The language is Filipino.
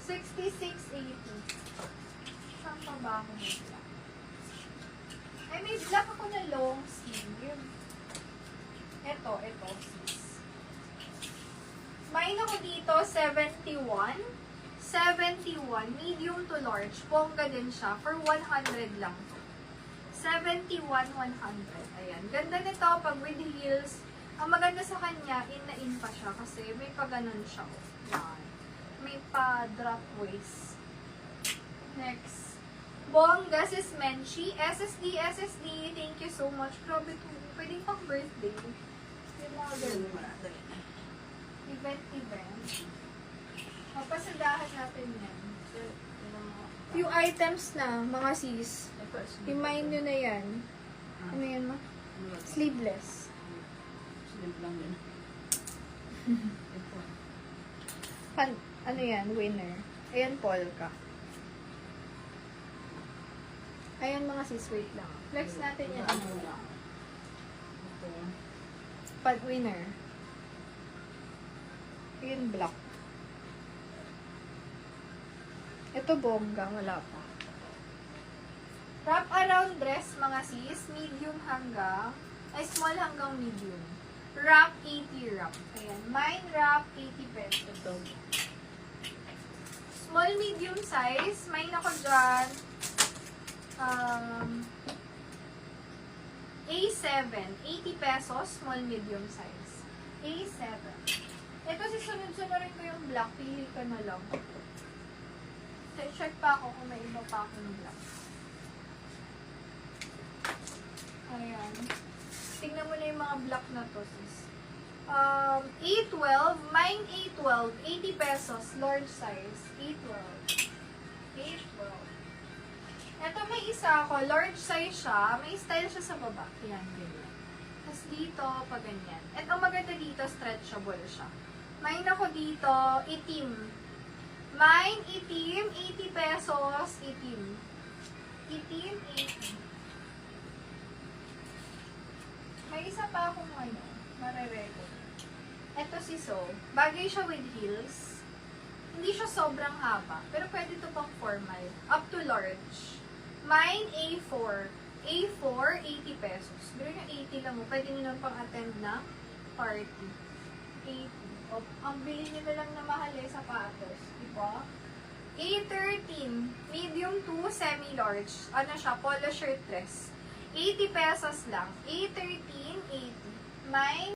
6680. Saan pa ba ako may black? Ay, may black ako na long sleeve. Ito, sis. Mine ako dito, 71. 71, medium to large. Bongga din siya. For 100 lang to. 71, 100. Ayan. Ganda nito pag with heels. Ang maganda sa kanya, in na in pa siya. Kasi may pa ganun siya. Yan. May pa drop waist. Next. Bongga, sis Menchi. SSD. Thank you so much. Grabe to. Pwedeng pang birthday. Yung mga ganun. Event. Papasadahan natin yan. Few items na, mga sis. Remind nyo na yan. Ano yan, ma? Sleeveless. Sleeve lang yun. Ano yan? Winner. Ayan, polka. Ayan, mga sis, wait lang. Flex natin yan. Winner. Ayan, black. Ito, bongga. Wala pa. Wrap around dress, mga sis. Medium hanggang, small hanggang medium. Wrap, 80 wrap. Ayan. Mine wrap, 80 pesos. Small, medium size. Mine ako dyan. A7. 80 pesos. Small, medium size. A7. Ito, sisunod-sunurin ko yung black. Pili ka na lang. Check pa ako kung may iba pa akong black. Ayan. Tingnan mo na yung mga black na to, sis. A12. Mine A12. 80 pesos. Large size. A12. Ito may isa ako. Large size siya. May style siya sa baba. Ayan, ganyan. Tapos dito, pa ganyan. At ang maganda dito, stretchable siya. Mine ako dito, itim. Mine, itim, 80 pesos, itim. Itim, 80. May isa pa akong marerecord. Ito si So. Bagay siya with heels. Hindi siya sobrang haba. Pero pwede ito pang formal. Up to large. Mine, A4. A4, 80 pesos. Pero yung 80 lang mo, pwede nyo pang attend na party. 80. O, ang bilhin nyo na lang na mahal sapatos. Diba? A13, medium to semi-large. Ano siya? Polo shirt dress. 80 pesos lang. A13, 80. Mine,